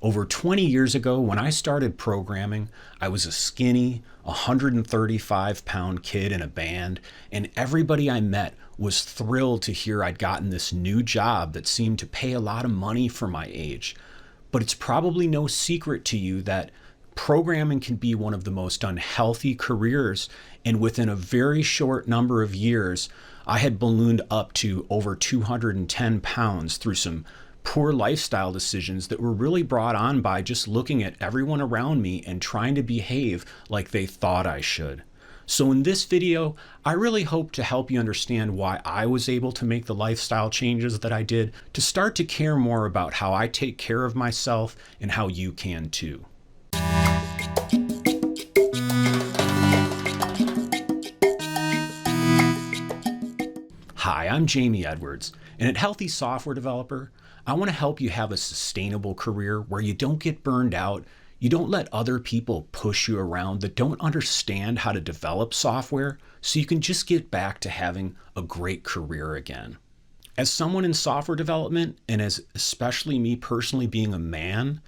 Over 20 years ago, when I started programming, I was a skinny, 135-pound kid in a band, and everybody I met was thrilled to hear I'd gotten this new job that seemed to pay a lot of money for my age. But it's probably no secret to you that programming can be one of the most unhealthy careers, and within a very short number of years, I had ballooned up to over 210 pounds through some poor lifestyle decisions that were really brought on by just looking at everyone around me and trying to behave like they thought I should. So in this video, I really hope to help you understand why I was able to make the lifestyle changes that I did to start to care more about how I take care of myself and how you can too. Hi, I'm Jamie Edwards, and at Healthy Software Developer, I want to help you have a sustainable career where you don't get burned out, you don't let other people push you around that don't understand how to develop software, so you can just get back to having a great career again. As someone in software development, and as especially me personally being a man,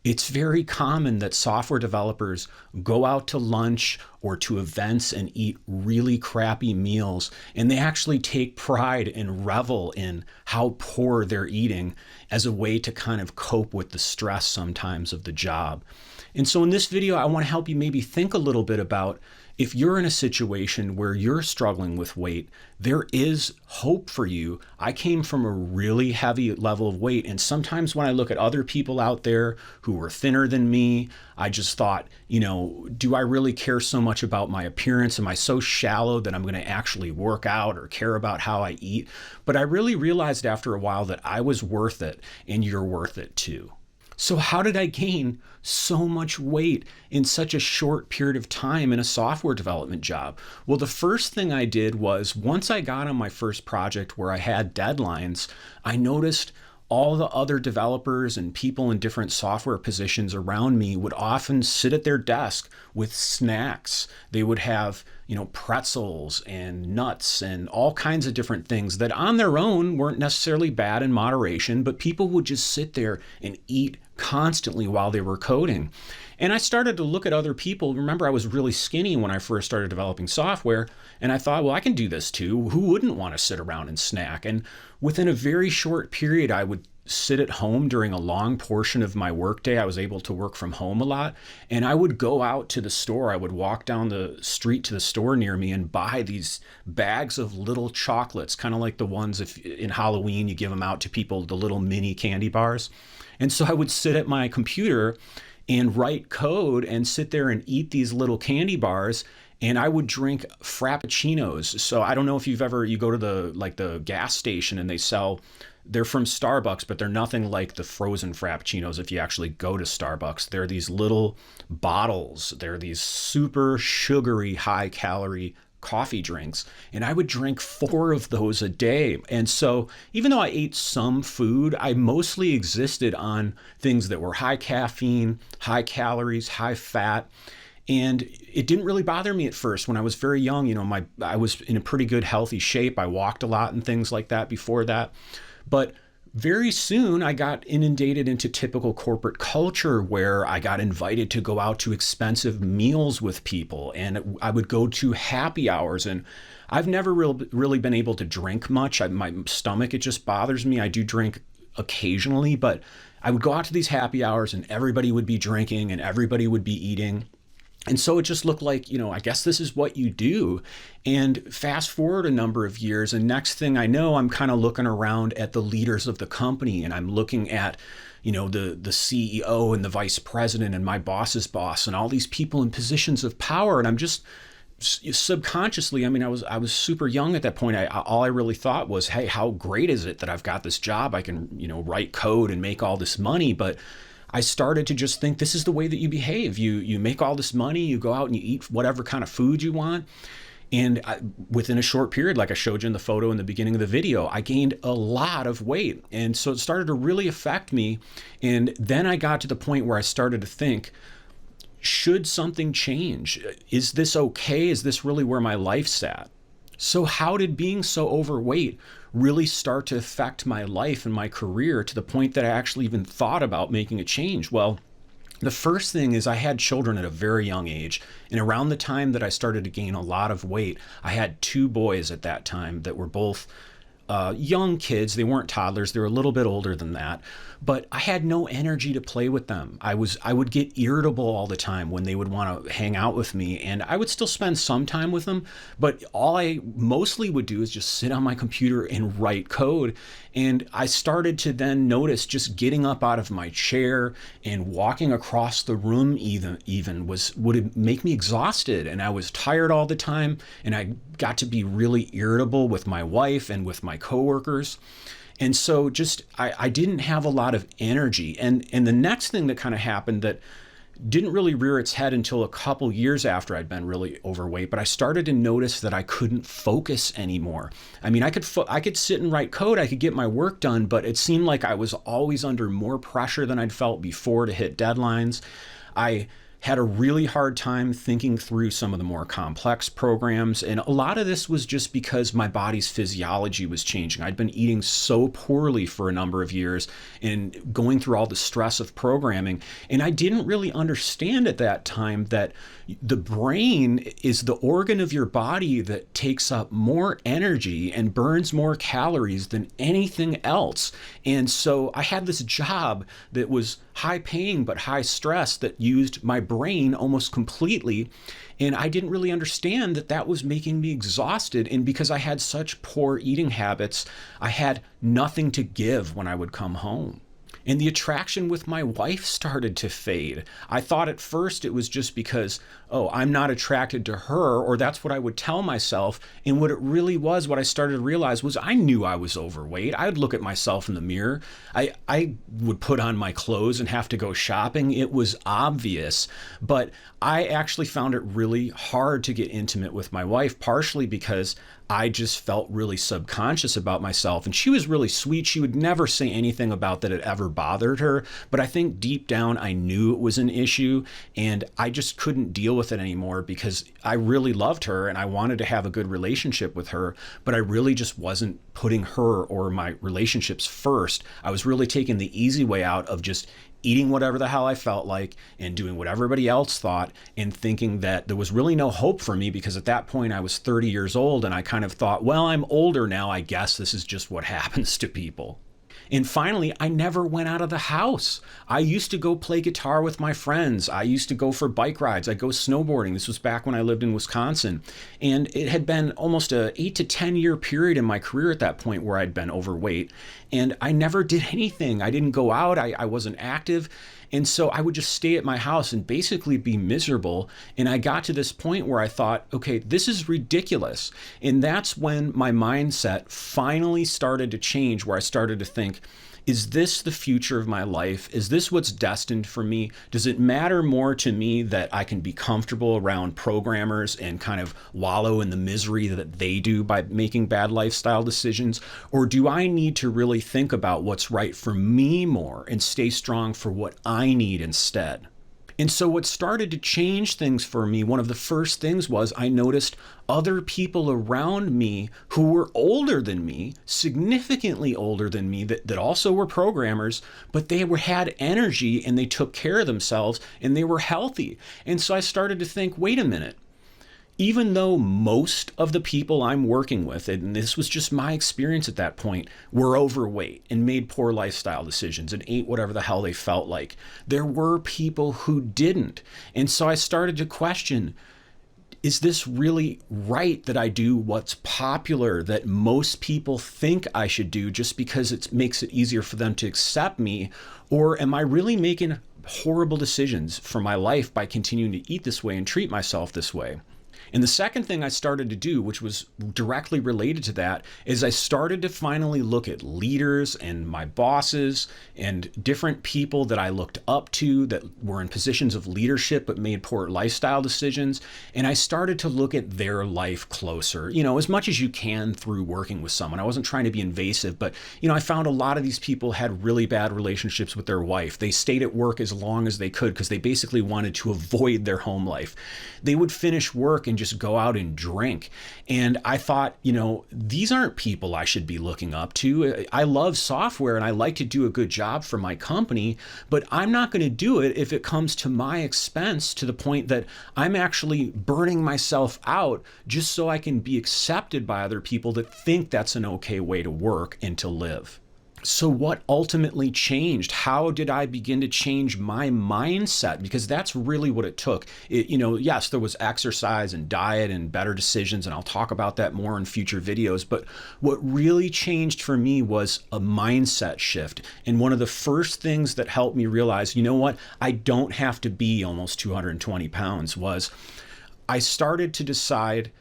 it's very common that software developers go out to lunch or to events and eat really crappy meals, and they actually take pride and revel in how poor they're eating as a way to kind of cope with the stress sometimes of the job. And so in this video, I want to help you maybe think a little bit about if you're in a situation where you're struggling with weight, there is hope for you. I came from a really heavy level of weight, and sometimes when I look at other people out there who were thinner than me, I just thought, do I really care so much about my appearance? Am I so shallow that I'm going to actually work out or care about how I eat? But I really realized after a while that I was worth it, and you're worth it too. So how did I gain so much weight in such a short period of time in a software development job? Well, the first thing I did was once I got on my first project where I had deadlines, I noticed all the other developers and people in different software positions around me would often sit at their desk with snacks. They would have, pretzels and nuts and all kinds of different things that on their own weren't necessarily bad in moderation, but people would just sit there and eat constantly while they were coding. And I started to look at other people. Remember, I was really skinny when I first started developing software, and I thought, well, I can do this too. Who wouldn't want to sit around and snack? And within a very short period, I would sit at home during a long portion of my workday. I was able to work from home a lot, and I would go out to the store. I would walk down the street to the store near me and buy these bags of little chocolates, kind of like the ones if in Halloween you give them out to people, the little mini candy bars. And so I would sit at my computer and write code and sit there and eat these little candy bars, and I would drink frappuccinos. So I don't know if you go to the gas station and they're from Starbucks, but they're nothing like the frozen frappuccinos if you actually go to Starbucks. They're these little bottles. They're these super sugary, high calorie coffee drinks, and I would drink 4 of those a day. And so even though I ate some food, I mostly existed on things that were high caffeine, high calories, high fat. And it didn't really bother me at first. When I was very young, I was in a pretty good healthy shape. I walked a lot and things like that before that. But very soon I got inundated into typical corporate culture where I got invited to go out to expensive meals with people, and I would go to happy hours. And I've never really been able to drink much. My stomach, it just bothers me. I do drink occasionally, but I would go out to these happy hours and everybody would be drinking and everybody would be eating. And so it just looked like, I guess this is what you do. And fast forward a number of years, and next thing I know, I'm kind of looking around at the leaders of the company, and I'm looking at, the CEO and the vice president and my boss's boss and all these people in positions of power. And I'm just subconsciously, I was super young at that point. All I really thought was, hey, how great is it that I've got this job? I can, write code and make all this money. But I started to just think this is the way that you behave. You make all this money, you go out and you eat whatever kind of food you want. And within a short period, like I showed you in the photo in the beginning of the video, I gained a lot of weight. And so it started to really affect me. And then I got to the point where I started to think, should something change? Is this okay? Is this really where my life's at? So how did being so overweight really start to affect my life and my career to the point that I actually even thought about making a change? Well, the first thing is I had children at a very young age. And around the time that I started to gain a lot of weight, I had two boys at that time that were both young kids. They weren't toddlers. They were a little bit older than that, but I had no energy to play with them. I would get irritable all the time when they would want to hang out with me, and I would still spend some time with them, but all I mostly would do is just sit on my computer and write code. And I started to then notice just getting up out of my chair and walking across the room even would make me exhausted, and I was tired all the time, and I got to be really irritable with my wife and with my coworkers. And so just I didn't have a lot of energy. And the next thing that kind of happened that didn't really rear its head until a couple years after I'd been really overweight, but I started to notice that I couldn't focus anymore. I mean, I could sit and write code, I could get my work done, but it seemed like I was always under more pressure than I'd felt before to hit deadlines. I had a really hard time thinking through some of the more complex programs. And a lot of this was just because my body's physiology was changing. I'd been eating so poorly for a number of years and going through all the stress of programming. And I didn't really understand at that time that the brain is the organ of your body that takes up more energy and burns more calories than anything else. And so I had this job that was high paying but high stress that used my brain almost completely, and I didn't really understand that that was making me exhausted. And because I had such poor eating habits, I had nothing to give when I would come home. And the attraction with my wife started to fade. I thought at first it was just because, oh, I'm not attracted to her, or that's what I would tell myself. And what it really was, what I started to realize was I knew I was overweight. I would look at myself in the mirror. I would put on my clothes and have to go shopping. It was obvious, but I actually found it really hard to get intimate with my wife, partially because I just felt really subconscious about myself. And she was really sweet. She would never say anything about that it ever bothered her. But I think deep down, I knew it was an issue, and I just couldn't deal with it anymore because I really loved her and I wanted to have a good relationship with her. But I really just wasn't putting her or my relationships first. I was really taking the easy way out of just eating whatever the hell I felt like and doing what everybody else thought, and thinking that there was really no hope for me because at that point I was 30 years old and I kind of thought, well, I'm older now. I guess this is just what happens to people. And finally, I never went out of the house. I used to go play guitar with my friends. I used to go for bike rides. I'd go snowboarding. This was back when I lived in Wisconsin. And it had been almost a 8 to 10 year period in my career at that point where I'd been overweight. And I never did anything. I didn't go out. I wasn't active. And so I would just stay at my house and basically be miserable. And I got to this point where I thought, okay, this is ridiculous. And that's when my mindset finally started to change, where I started to think, is this the future of my life? Is this what's destined for me? Does it matter more to me that I can be comfortable around programmers and kind of wallow in the misery that they do by making bad lifestyle decisions? Or do I need to really think about what's right for me more and stay strong for what I need instead? And so what started to change things for me, one of the first things was I noticed other people around me who were older than me, significantly older than me, that also were programmers, but had energy and they took care of themselves and they were healthy. And so I started to think, wait a minute. Even though most of the people I'm working with, and this was just my experience at that point, were overweight and made poor lifestyle decisions and ate whatever the hell they felt like, there were people who didn't. And so I started to question, is this really right that I do what's popular, that most people think I should do just because it makes it easier for them to accept me? Or am I really making horrible decisions for my life by continuing to eat this way and treat myself this way? And the second thing I started to do, which was directly related to that, is I started to finally look at leaders and my bosses and different people that I looked up to that were in positions of leadership but made poor lifestyle decisions. And I started to look at their life closer, as much as you can through working with someone. I wasn't trying to be invasive, but, I found a lot of these people had really bad relationships with their wife. They stayed at work as long as they could because they basically wanted to avoid their home life. They would finish work and just go out and drink. And I thought, these aren't people I should be looking up to. I love software and I like to do a good job for my company, but I'm not going to do it if it comes to my expense, to the point that I'm actually burning myself out just so I can be accepted by other people that think that's an okay way to work and to live. So what ultimately changed? How did I begin to change my mindset? Because that's really what it took. Yes, there was exercise and diet and better decisions, and I'll talk about that more in future videos. But what really changed for me was a mindset shift. And one of the first things that helped me realize, I don't have to be almost 220 pounds, was I started to decide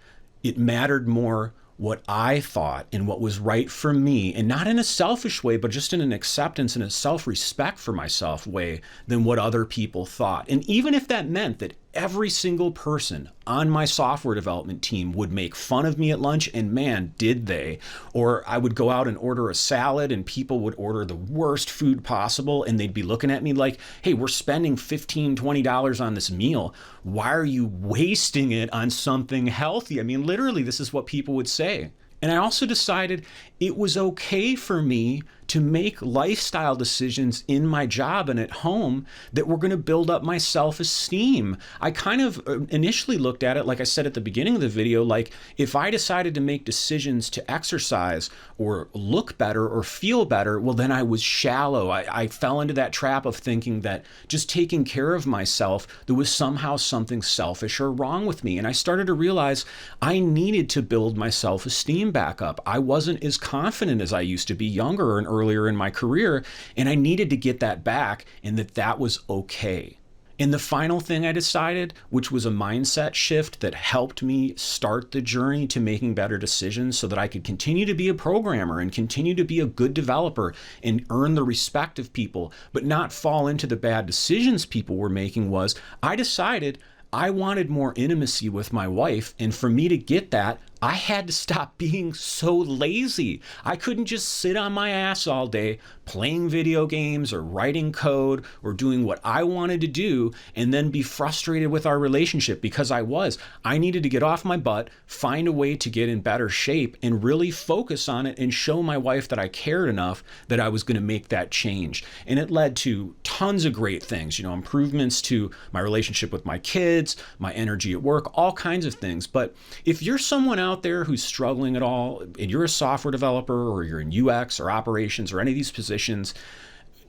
it mattered more what I thought and what was right for me, and not in a selfish way, but just in an acceptance and a self-respect for myself way, than what other people thought. And even if that meant that every single person on my software development team would make fun of me at lunch, and man, did they. Or I would go out and order a salad and people would order the worst food possible, and they'd be looking at me like, hey, we're spending $15, $20 on this meal. Why are you wasting it on something healthy? I mean, literally, this is what people would say. And I also decided it was okay for me to make lifestyle decisions in my job and at home that were going to build up my self-esteem. I kind of initially looked at it, like I said at the beginning of the video, like if I decided to make decisions to exercise or look better or feel better, well, then I was shallow. I fell into that trap of thinking that just taking care of myself, there was somehow something selfish or wrong with me. And I started to realize I needed to build my self-esteem back up. I wasn't as confident as I used to be younger and earlier in my career, and I needed to get that back, and that was okay. And the final thing I decided, which was a mindset shift that helped me start the journey to making better decisions so that I could continue to be a programmer and continue to be a good developer and earn the respect of people, but not fall into the bad decisions people were making, was I decided I wanted more intimacy with my wife, and for me to get that, I had to stop being so lazy. I couldn't just sit on my ass all day playing video games or writing code or doing what I wanted to do and then be frustrated with our relationship, because I needed to get off my butt, find a way to get in better shape and really focus on it and show my wife that I cared enough that I was going to make that change. And it led to tons of great things, improvements to my relationship with my kids, my energy at work, all kinds of things. But if you're someone out there who's struggling at all, and you're a software developer or you're in UX or operations or any of these positions,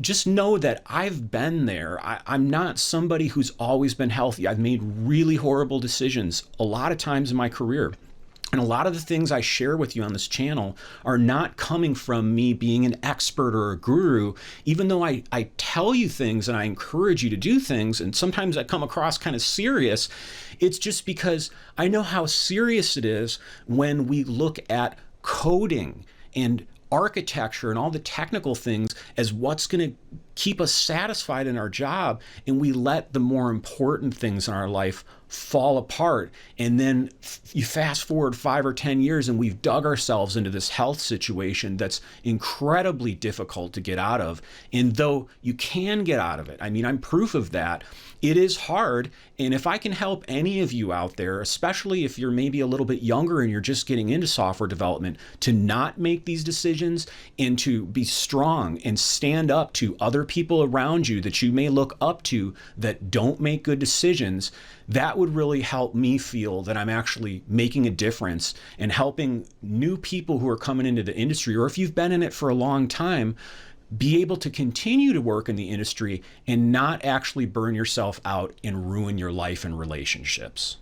just know that I've been there. I'm not somebody who's always been healthy. I've made really horrible decisions a lot of times in my career. And a lot of the things I share with you on this channel are not coming from me being an expert or a guru, even though I tell you things and I encourage you to do things, and sometimes I come across kind of serious. It's just because I know how serious it is when we look at coding and architecture and all the technical things as what's going to keep us satisfied in our job, and we let the more important things in our life fall apart. And then you fast forward 5 or 10 years and we've dug ourselves into this health situation that's incredibly difficult to get out of. And though you can get out of it, I mean, I'm proof of that, it is hard. And if I can help any of you out there, especially if you're maybe a little bit younger and you're just getting into software development, to not make these decisions and to be strong and stand up to other people around you that you may look up to that don't make good decisions, that would really help me feel that I'm actually making a difference and helping new people who are coming into the industry, or if you've been in it for a long time, be able to continue to work in the industry and not actually burn yourself out and ruin your life and relationships.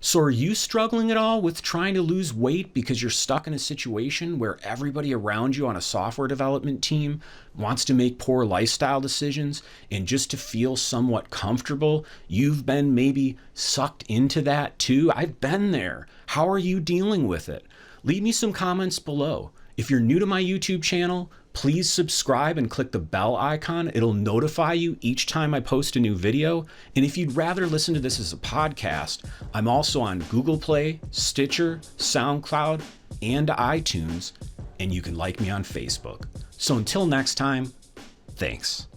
So are you struggling at all with trying to lose weight because you're stuck in a situation where everybody around you on a software development team wants to make poor lifestyle decisions, and just to feel somewhat comfortable, you've been maybe sucked into that too? I've been there. How are you dealing with it? Leave me some comments below. If you're new to my YouTube channel, please subscribe and click the bell icon. It'll notify you each time I post a new video. And if you'd rather listen to this as a podcast, I'm also on Google Play, Stitcher, SoundCloud, and iTunes, and you can like me on Facebook. So until next time, thanks.